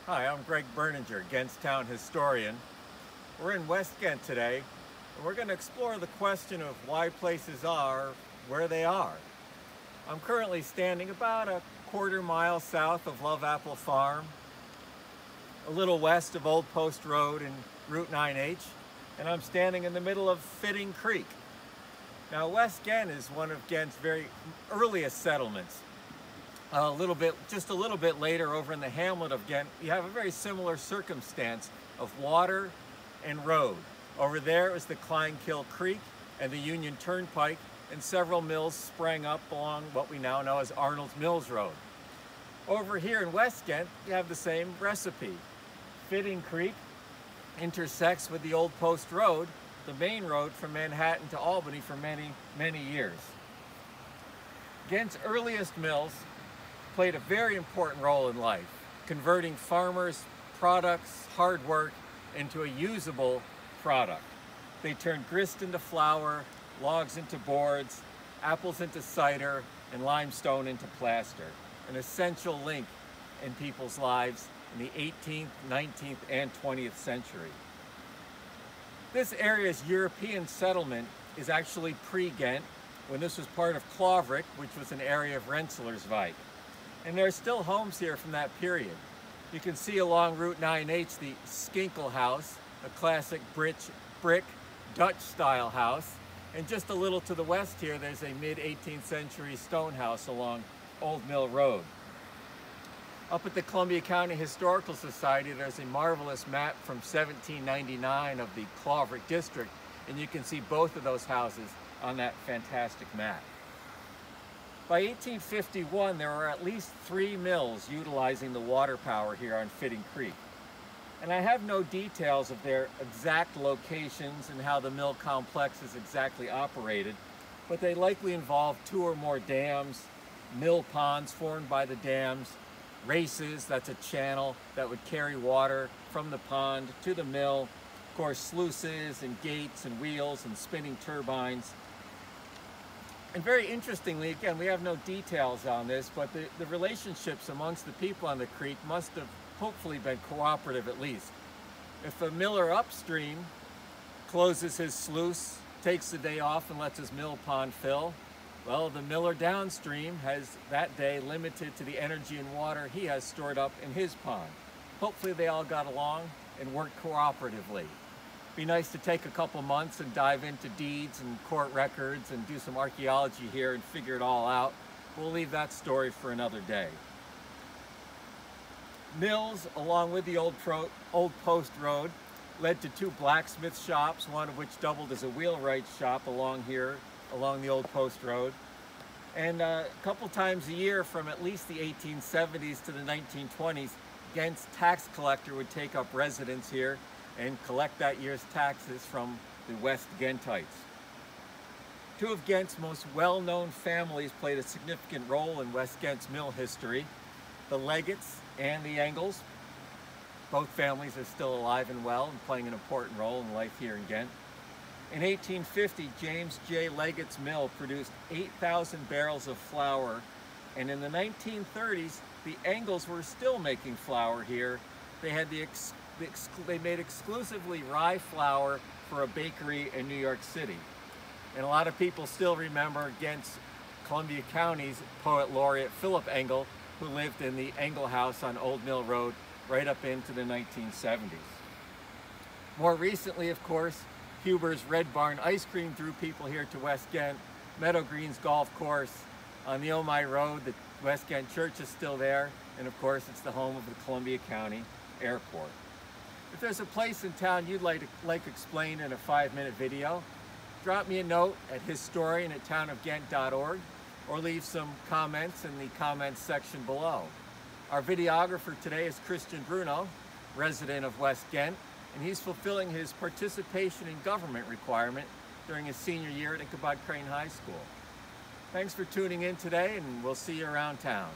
Hi, I'm Gregg Berninger, Ghent's town historian. We're in West Ghent today, and we're going to explore the question of why places are where they are. I'm currently standing about a quarter-mile south of Love Apple Farm, a little west of Old Post Road and Route 9H, and I'm standing in the middle of Fitting Creek. Now, West Ghent is one of Ghent's very earliest settlements. Just a little bit later, over in the hamlet of Ghent, you have a very similar circumstance of water and road. Over there is the Kleinkill Creek and the Union Turnpike, and several mills sprang up along what we now know as Arnold's Mills Road. Over here in West Ghent, you have the same recipe. Fitting Creek intersects with the Old Post Road, the main road from Manhattan to Albany for many, many years. Ghent's earliest mills played a very important role in life, converting farmers' products, hard work, into a usable product. They turned grist into flour, logs into boards, apples into cider, and limestone into plaster, an essential link in people's lives in the 18th, 19th, and 20th century. This area's European settlement is actually pre-Ghent, when this was part of Cloverick, which was an area of Rensselaerswijk. And there are still homes here from that period. You can see along Route 9H the Skinkel House, a classic brick Dutch-style house. And just a little to the west here, there's a mid-18th century stone house along Old Mill Road. Up at the Columbia County Historical Society, there's a marvelous map from 1799 of the Cloverick district, and you can see both of those houses on that fantastic map. By 1851, there were at least 3 mills utilizing the water power here on Fitting Creek. And I have no details of their exact locations and how the mill complex is exactly operated, but they likely involve 2 or more dams, mill ponds formed by the dams, races, that's a channel that would carry water from the pond to the mill, of course sluices and gates and wheels and spinning turbines. And very interestingly, again, we have no details on this, but the relationships amongst the people on the creek must have hopefully been cooperative at least. If a miller upstream closes his sluice, takes the day off and lets his mill pond fill, well, the miller downstream has that day limited to the energy and water he has stored up in his pond. Hopefully they all got along and worked cooperatively. Be nice to take a couple months and dive into deeds and court records and do some archaeology here and figure it all out. We'll leave that story for another day. Mills, along with the Old Post Road, led to 2 blacksmith shops, one of which doubled as a wheelwright shop along here, along the Old Post Road. And a couple times a year from at least the 1870s to the 1920s, Ghent's tax collector would take up residence here and collect that year's taxes from the West Ghentites. 2 of Ghent's most well-known families played a significant role in West Ghent's mill history, the Leggetts and the Engels. Both families are still alive and well and playing an important role in life here in Ghent. In 1850, James J. Leggett's mill produced 8,000 barrels of flour, and in the 1930s, the Engels were still making flour here. They made exclusively rye flour for a bakery in New York City. And a lot of people still remember Ghent's Columbia County's poet laureate Philip Engel, who lived in the Engel House on Old Mill Road right up into the 1970s. More recently, of course, Huber's Red Barn Ice Cream drew people here to West Ghent. Meadow Greens Golf Course on the Omai Road, the West Ghent Church is still there, and of course it's the home of the Columbia County Airport. If there's a place in town you'd like explained in a 5-minute video, drop me a note at historian@townofghent.org or leave some comments in the comments section below. Our videographer today is Christian Bruno, resident of West Ghent, and he's fulfilling his participation in government requirement during his senior year at Ichabod Crane High School. Thanks for tuning in today, and we'll see you around town.